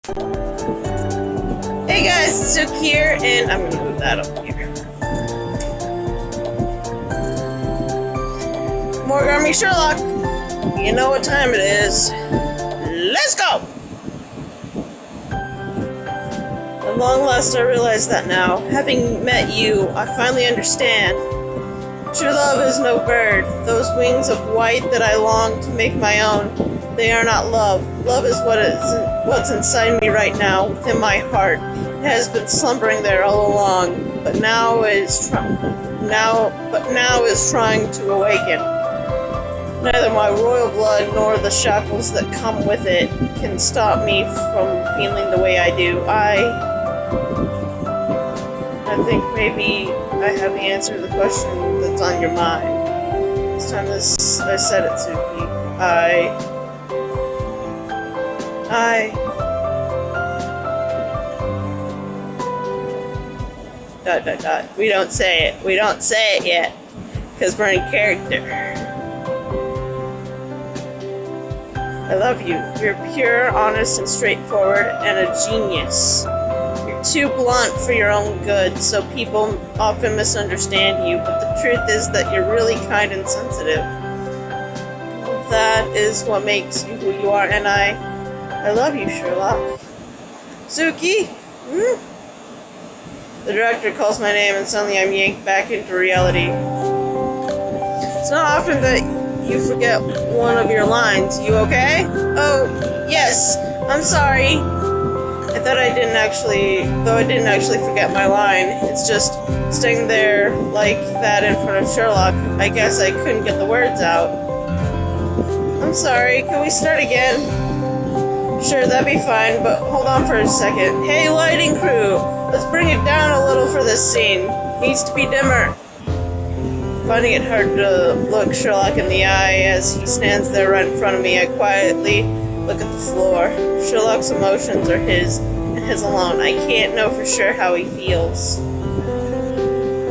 Hey guys, it's Zook here, and I'm gonna move that up here. More Army Sherlock. You know what time it is. Let's go! At long last I realize that now. Having met you, I finally understand. True love is no bird. Those wings of white that I long to make my own, they are not love. Love is what's inside me right now, within my heart. It has been slumbering there all along, but now is trying to awaken. Neither my royal blood nor the shackles that come with it can stop me from feeling the way I do. I think maybe I have the answer to the question that's on your mind. This time I said it, Suki. We don't say it. We don't say it yet. Because we're in character. I love you. You're pure, honest, and straightforward, and a genius. You're too blunt for your own good, so people often misunderstand you, but the truth is that you're really kind and sensitive. That is what makes you who you are, and I love you, Sherlock. Suki? The director calls my name, and suddenly I'm yanked back into reality. It's not often that you forget one of your lines. You okay? Oh, yes. I'm sorry. I thought I didn't actually forget my line. It's just staying there like that in front of Sherlock. I guess I couldn't get the words out. I'm sorry. Can we start again? Sure, that'd be fine, but hold on for a second. Hey, lighting crew! Let's bring it down a little for this scene. Needs to be dimmer. Finding it hard to look Sherlock in the eye as he stands there right in front of me, I quietly look at the floor. Sherlock's emotions are his, and his alone. I can't know for sure how he feels.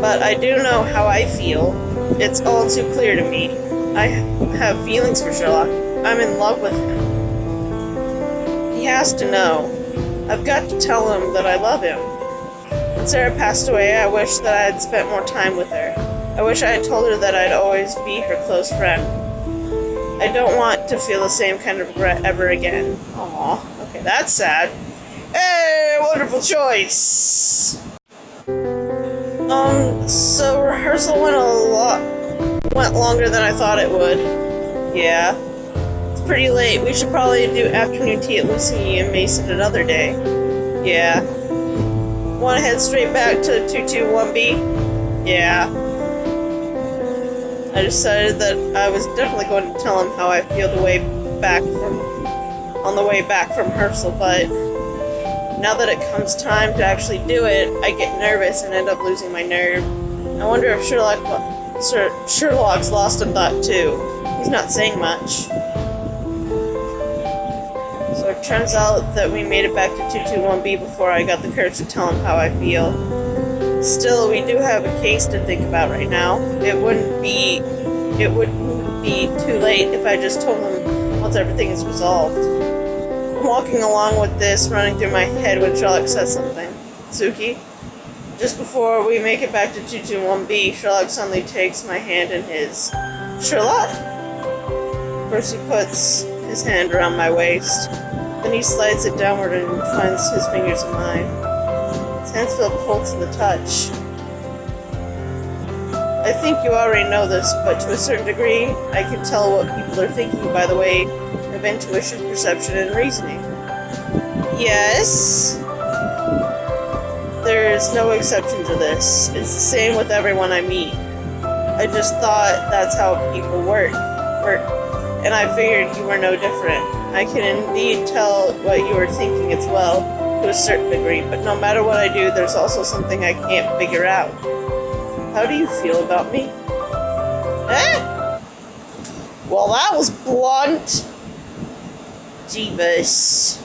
But I do know how I feel. It's all too clear to me. I have feelings for Sherlock. I'm in love with him. He has to know. I've got to tell him that I love him. When Sarah passed away, I wish that I had spent more time with her. I wish I had told her that I'd always be her close friend. I don't want to feel the same kind of regret ever again. Aww. Okay, that's sad. Hey, wonderful choice! So rehearsal went longer than I thought it would. Yeah. It's pretty late. We should probably do afternoon tea at Lucy and Mason another day. Yeah. Want to head straight back to 221B? Yeah. I decided that I was definitely going to tell him how I feel on the way back from rehearsal, but now that it comes time to actually do it, I get nervous and end up losing my nerve. I wonder if Sherlock's lost in thought too. He's not saying much. So it turns out that we made it back to 221B before I got the courage to tell him how I feel. Still, we do have a case to think about right now. It wouldn't be too late if I just told him once everything is resolved. I'm walking along with this running through my head when Sherlock says something. Suki? Just before we make it back to 221B, Sherlock suddenly takes my hand in his. Sherlock? First he puts his hand around my waist. Then he slides it downward and finds his fingers in mine. His hands feel cold to the touch. I think you already know this, but to a certain degree, I can tell what people are thinking by the way of intuition, perception, and reasoning. Yes? There's no exception to this. It's the same with everyone I meet. I just thought that's how people work, and I figured you were no different. I can indeed tell what you are thinking as well, to a certain degree, but no matter what I do, there's also something I can't figure out. How do you feel about me? Eh? Well, that was blunt. Jeebus.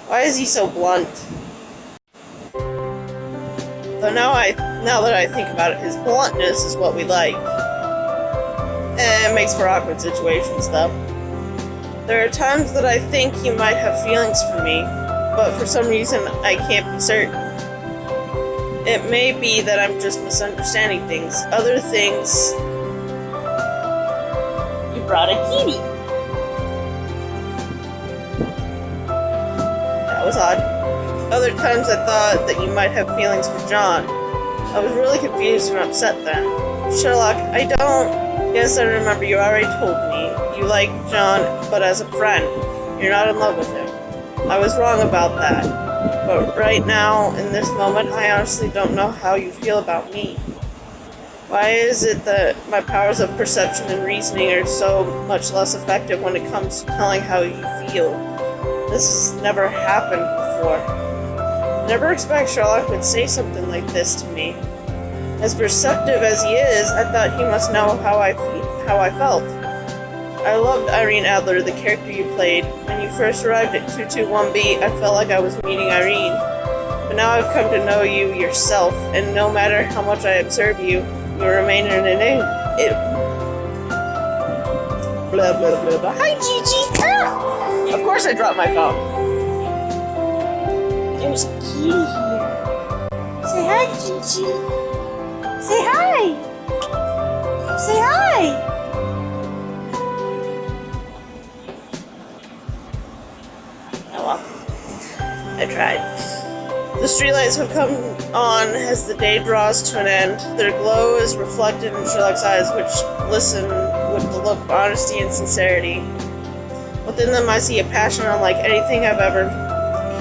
Why is he so blunt? Though now that I think about it, his bluntness is what we like. It makes for awkward situations, though. There are times that I think he might have feelings for me. but for some reason I can't be certain. It may be that I'm just misunderstanding things. Other things... You brought a kitty. That was odd. Other times I thought that you might have feelings for John. I was really confused and upset then. Sherlock, I don't... Yes, I remember you already told me. You like John, but as a friend. You're not in love with him. I was wrong about that. But right now, in this moment, I honestly don't know how you feel about me. Why is it that my powers of perception and reasoning are so much less effective when it comes to telling how you feel? This has never happened before. I never expect Sherlock would say something like this to me. As perceptive as he is, I thought he must know how I felt. I loved Irene Adler, the character you played. When you first arrived at 221B, I felt like I was meeting Irene. But now I've come to know you yourself, and no matter how much I observe you, you remain an enigma. Blah, blah, blah, blah. Hi, Gigi! Ah! Of course I dropped my phone. There's a kitty here. Say hi, Gigi. Say hi! Say hi! I tried. The streetlights have come on as the day draws to an end. Their glow is reflected in Sherlock's eyes, which glisten with the look of honesty and sincerity. Within them I see a passion unlike anything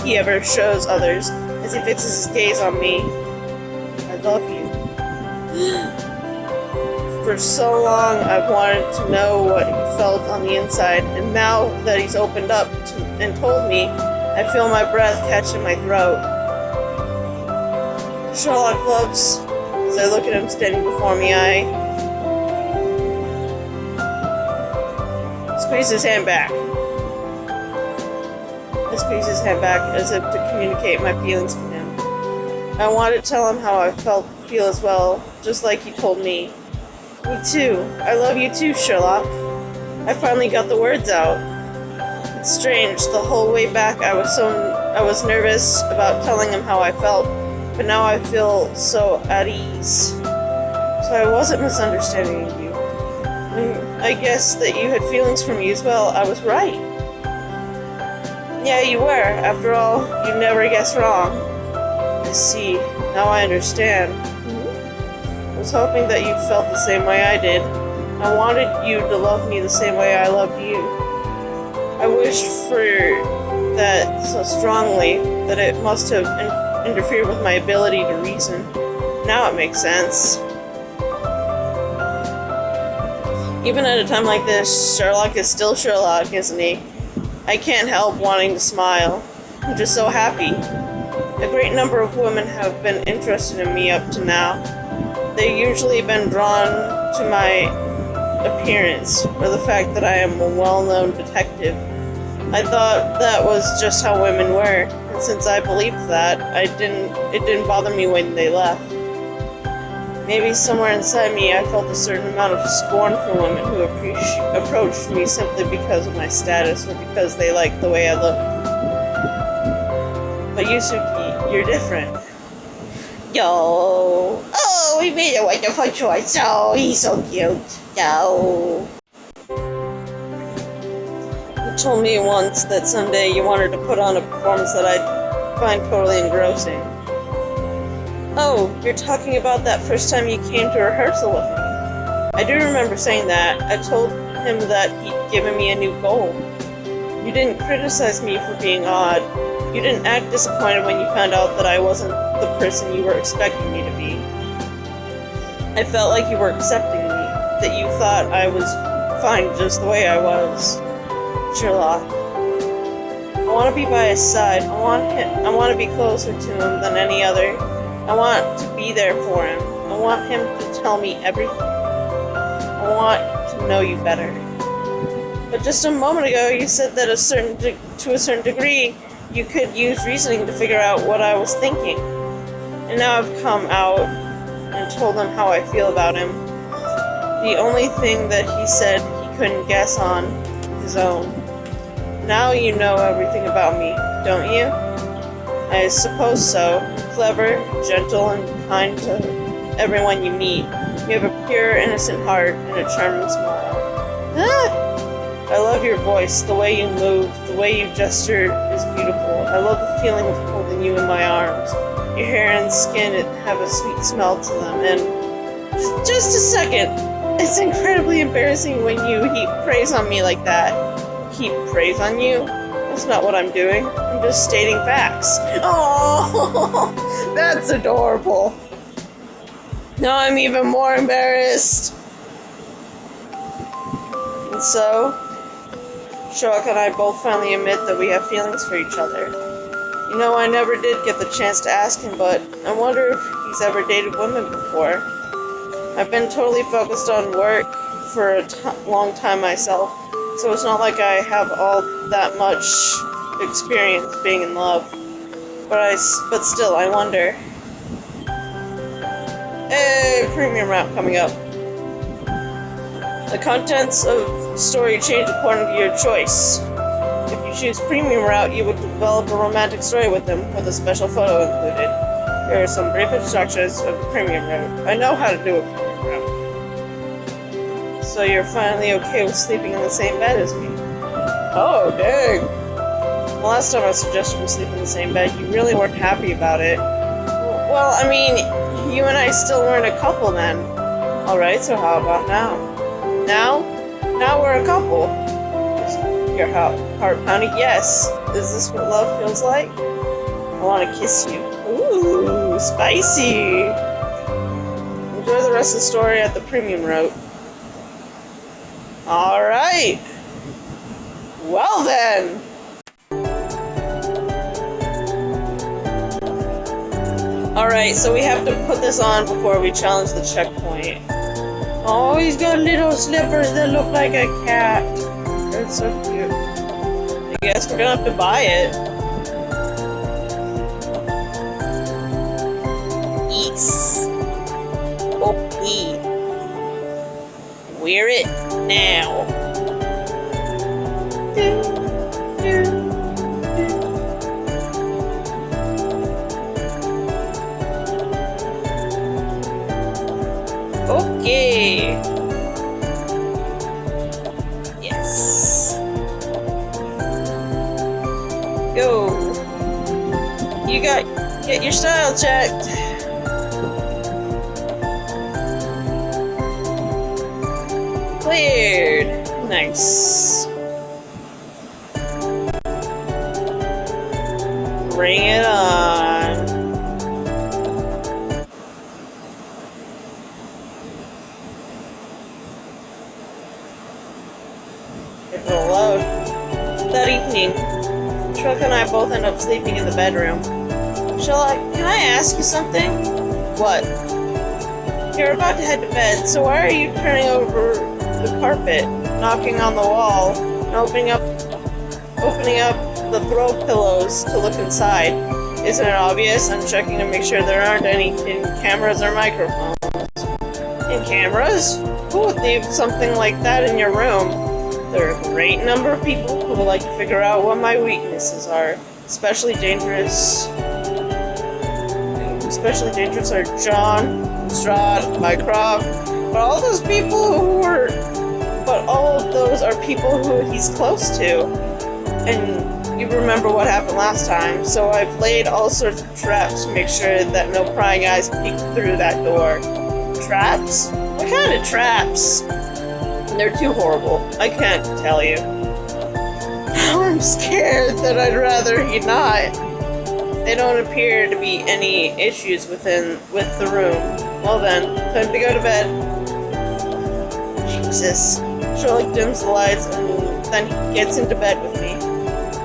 he ever shows others, as he fixes his gaze on me. I love you. For so long I've wanted to know what he felt on the inside, and now that he's opened up and told me, I feel my breath catch in my throat. Sherlock loves, as I look at him standing before me, I squeeze his hand back. I squeeze his hand back as if to communicate my feelings for him. I want to tell him how I feel as well, just like he told me. Me too. I love you too, Sherlock. I finally got the words out. It's strange. The whole way back I was nervous about telling him how I felt, but now I feel so at ease. So I wasn't misunderstanding you. I guess that you had feelings for me as well. I was right. Yeah, you were. After all, you never guessed wrong. I see. Now I understand. I was hoping that you felt the same way I did. I wanted you to love me the same way I loved you. I wished for that so strongly that it must have interfered with my ability to reason. Now it makes sense. Even at a time like this, Sherlock is still Sherlock, isn't he? I can't help wanting to smile. I'm just so happy. A great number of women have been interested in me up to now. They've usually been drawn to my appearance or the fact that I am a well-known detective. I thought that was just how women were, and since I believed that, it didn't bother me when they left. Maybe somewhere inside me I felt a certain amount of scorn for women who approached me simply because of my status or because they liked the way I looked. But Yusuke, you're different. Yo! Oh, we made a wonderful choice. Oh, he's so cute. Yo! You told me once that someday you wanted to put on a performance that I'd find totally engrossing. Oh, you're talking about that first time you came to rehearsal with me. I do remember saying that. I told him that he'd given me a new goal. You didn't criticize me for being odd. You didn't act disappointed when you found out that I wasn't the person you were expecting me to be. I felt like you were accepting me, that you thought I was fine just the way I was. Sherlock. I want to be by his side. I want to be closer to him than any other. I want to be there for him. I want him to tell me everything. I want to know you better. But just a moment ago, you said that to a certain degree, you could use reasoning to figure out what I was thinking. And now I've come out and told him how I feel about him. The only thing that he said he couldn't guess on his own. Now you know everything about me, don't you? I suppose so. Clever, gentle, and kind to everyone you meet. You have a pure, innocent heart and a charming smile. I love your voice, the way you move, the way you gesture is beautiful. I love the feeling of holding you in my arms. Your hair and skin have a sweet smell to them, and just a second. It's incredibly embarrassing when you heap praise on me like that. Heap praise on you? That's not what I'm doing. I'm just stating facts. Oh, that's adorable. Now I'm even more embarrassed. And so, Sherlock and I both finally admit that we have feelings for each other. You know, I never did get the chance to ask him, but I wonder if he's ever dated women before. I've been totally focused on work for a long time myself, so it's not like I have all that much experience being in love. But still, I wonder. Hey, premium route coming up. The contents of the story change according to your choice. If you choose premium route, you would develop a romantic story with him, with a special photo included. Here are some brief instructions of the premium route. I know how to do a premium route. So you're finally okay with sleeping in the same bed as me? Oh, dang. The last time I suggested we sleep in the same bed, you really weren't happy about it. Well, I mean, you and I still weren't a couple then. Alright, so how about now? Now we're a couple. Is your heart pounding? Yes. Is this what love feels like? I want to kiss you. Ooh, spicy. Enjoy the rest of the story at the premium route. Alright. Well then. Alright, so we have to put this on before we challenge the checkpoint. Oh, he's got little slippers that look like a cat. That's so cute. I guess we're gonna have to buy it. Yes. Okay. Wear it now. Okay. Yes. Go. Get your style checked. Cleared. Nice. Bring it on. It will load. That evening, Sherlock and I both end up sleeping in the bedroom. Sherlock, can I ask you something? What? You're about to head to bed, so why are you turning over the carpet, knocking on the wall, and opening up the throw pillows to look inside? Isn't it obvious? I'm checking to make sure there aren't any hidden cameras or microphones. Hidden cameras? Who would leave something like that in your room? There are a great number of people who would like to figure out what my weaknesses are. Especially dangerous are John, Strahd, Mycroft, but all of those are people who he's close to. And you remember what happened last time, so I've laid all sorts of traps to make sure that no prying eyes peek through that door. Traps? What kind of traps? They're too horrible. I can't tell you. I'm scared that I'd rather he not. They don't appear to be any issues with the room. Well then, time to go to bed. Jesus. Sherlock dims the lights and then he gets into bed with me.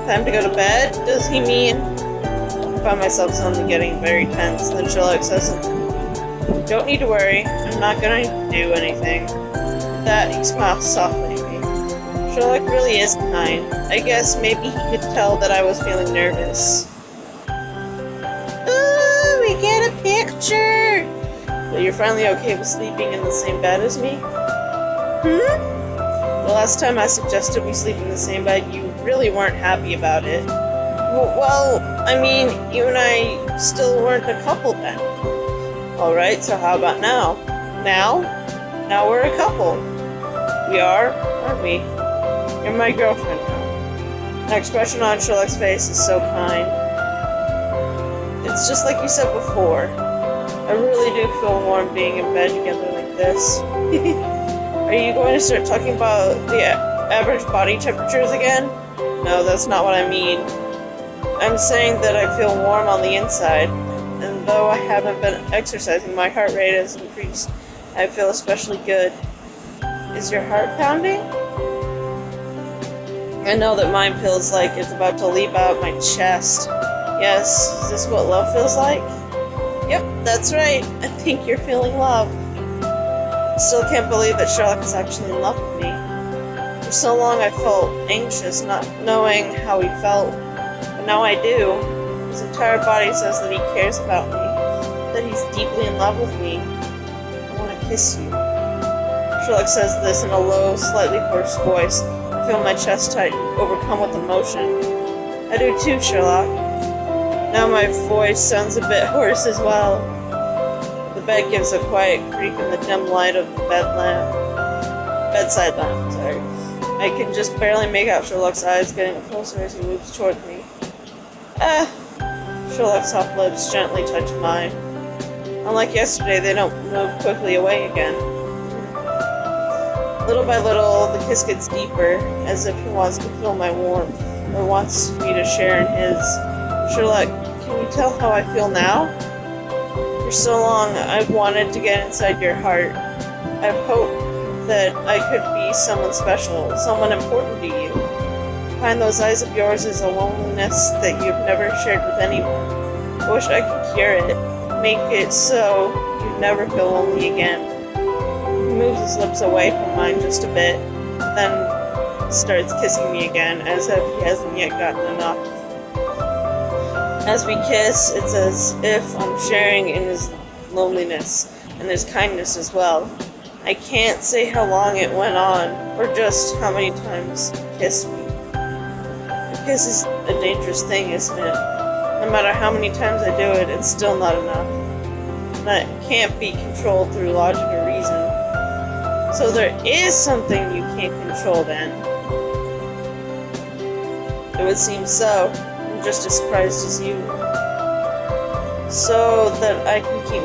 Time to go to bed? Does he mean? I find myself suddenly getting very tense. Then Sherlock says, "Don't need to worry. I'm not gonna do anything." With that, he smiles softly at me. Sherlock really is kind. I guess maybe he could tell that I was feeling nervous. Ooh, we get a picture! So you're finally okay with sleeping in the same bed as me? The last time I suggested we sleep in the same bed, you really weren't happy about it. Well, I mean, you and I still weren't a couple then. Alright, so how about now? Now? Now we're a couple. We are, aren't we? You're my girlfriend now. The expression on Sherlock's face is so kind. It's just like you said before. I really do feel warm being in bed together like this. Are you going to start talking about the average body temperatures again? No, that's not what I mean. I'm saying that I feel warm on the inside, and though I haven't been exercising, my heart rate has increased. I feel especially good. Is your heart pounding? I know that mine feels like it's about to leap out my chest. Yes, is this what love feels like? Yep, that's right. I think you're feeling love. Still can't believe that Sherlock is actually in love with me. For so long I felt anxious, not knowing how he felt. But now I do. His entire body says that he cares about me, that he's deeply in love with me. I want to kiss you. Sherlock says this in a low, slightly hoarse voice. I feel my chest tighten, overcome with emotion. I do too, Sherlock. Now my voice sounds a bit hoarse as well. The bed gives a quiet creak in the dim light of the bedside lamp. Sorry. I can just barely make out Sherlock's eyes getting closer as he moves toward me. Sherlock's soft lips gently touch mine. Unlike yesterday, they don't move quickly away again. Little by little, the kiss gets deeper, as if he wants to feel my warmth, or wants me to share in his. Sherlock, can you tell how I feel now? For so long, I've wanted to get inside your heart. I've hoped that I could be someone special, someone important to you. Behind those eyes of yours is a loneliness that you've never shared with anyone. I wish I could cure it, make it so you'd never feel lonely again. He moves his lips away from mine just a bit, then starts kissing me again, as if he hasn't yet gotten enough. As we kiss, it's as if I'm sharing in his loneliness and his kindness as well. I can't say how long it went on, or just how many times he kissed me. A kiss is a dangerous thing, isn't it? No matter how many times I do it, it's still not enough. And it can't be controlled through logic or reason. So there is something you can't control then. It would seem so. I'm just as surprised as you. So that I can keep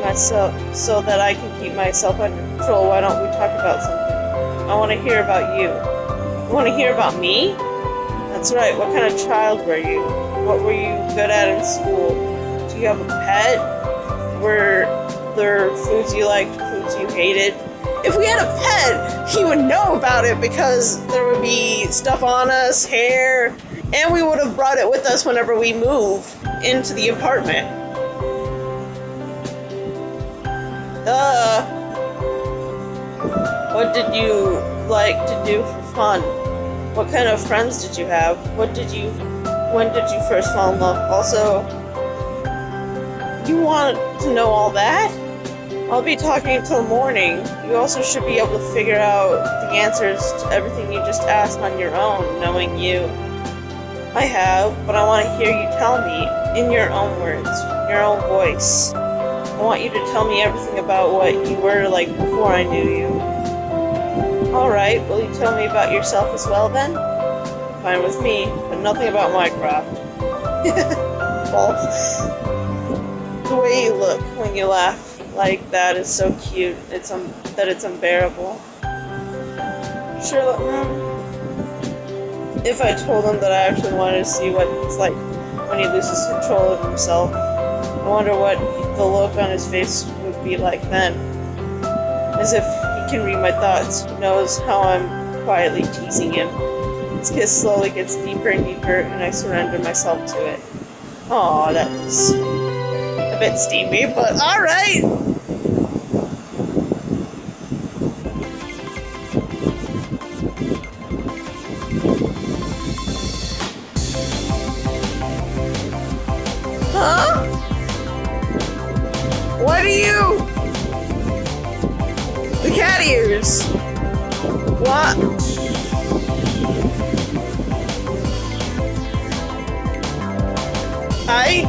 myself under control, why don't we talk about something? I want to hear about you. You want to hear about me? That's right, what kind of child were you? What were you good at in school? Do you have a pet? Were there foods you liked, foods you hated? If we had a pet, he would know about it because there would be stuff on us, hair, and we would have brought it with us whenever we moved into the apartment. What did you like to do for fun? What kind of friends did you have? When did you first fall in love? Also, you want to know all that? I'll be talking until morning. You also should be able to figure out the answers to everything you just asked on your own, knowing you. I have, but I want to hear you tell me, in your own words, your own voice. I want you to tell me everything about what you were like before I knew you. Alright, will you tell me about yourself as well then? Fine with me, but nothing about Minecraft. Well, the way you look when you laugh like that is so cute, it's unbearable. Sherlock, if I told him that I actually wanted to see what it's like when he loses control of himself, I wonder what the look on his face would be like then. As if he can read my thoughts, he knows how I'm quietly teasing him. His kiss slowly gets deeper and deeper, and I surrender myself to it. Aw, that was a bit steamy, but alright! Huh? What are you? The cat ears. What? I...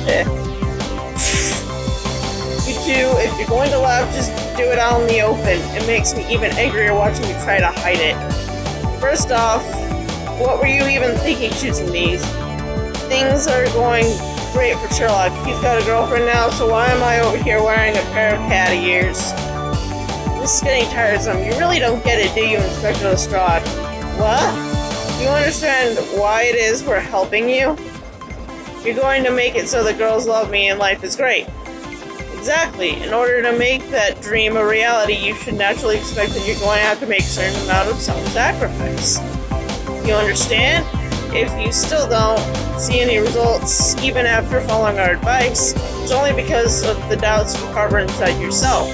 Eh. If you're going to laugh, just do it out in the open. It makes me even angrier watching you try to hide it. First off, what were you even thinking choosing these? Things are going great for Sherlock. He's got a girlfriend now, so why am I over here wearing a pair of cat ears? This is getting tiresome. You really don't get it, do you, Inspector Lestrade? What? Do you understand why it is we're helping you? You're going to make it so the girls love me and life is great. Exactly. In order to make that dream a reality, you should naturally expect that you're going to have to make a certain amount of self-sacrifice. You understand? If you still don't see any results, even after following our advice, it's only because of the doubts you harbor inside yourself.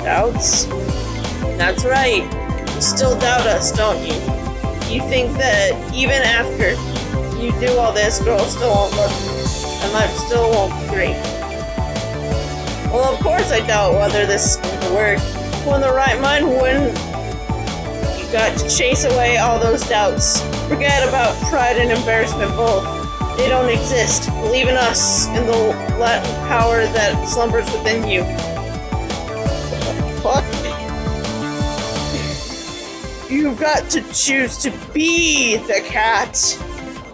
Doubts? That's right. You still doubt us, don't you? You think that even after you do all this, girls still won't love you, and life still won't be great. Well, of course I doubt whether this is going to work. Well, in the right mind, when you got to chase away all those doubts. Forget about pride and embarrassment both. They don't exist. Believe in us and the latent power that slumbers within you. What? You've got to choose to be the cat.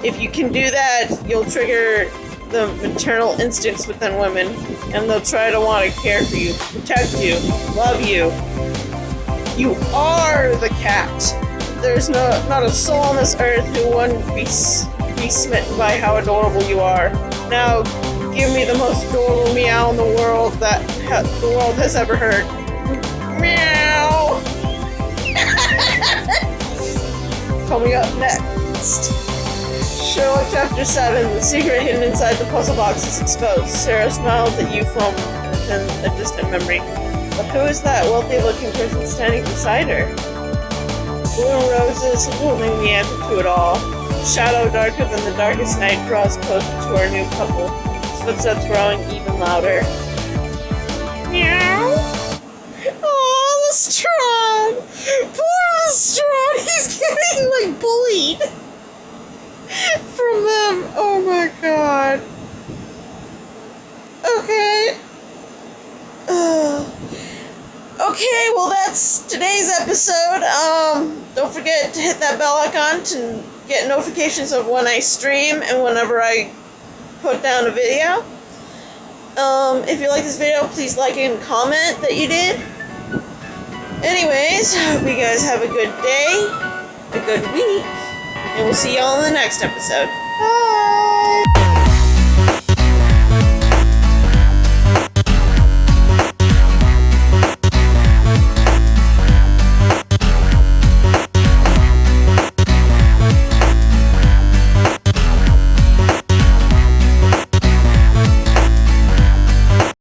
If you can do that, you'll trigger the maternal instincts within women, and they'll try to want to care for you, protect you, love you. You are the cat. There's not a soul on this earth who wouldn't be smitten by how adorable you are. Now, give me the most adorable meow in the world that the world has ever heard. Meow! Coming up next. Sherlock Chapter 7, the secret hidden inside the puzzle box is exposed. Sarah smiles at you from within a distant memory. But who is that wealthy-looking person standing beside her? Blue roses holding the answer to it all. Shadow darker than the darkest night draws closer to our new couple. Footsteps growing even louder. Meow! Oh, Lestrade! Poor Lestrade! He's getting, bullied! From them. Oh my god. Okay. Okay, well that's today's episode. Don't forget to hit that bell icon to get notifications of when I stream and whenever I put down a video. If you like this video, please like and comment that you did. Anyways, I hope you guys have a good day, a good week, and we'll see y'all in the next episode. Bye!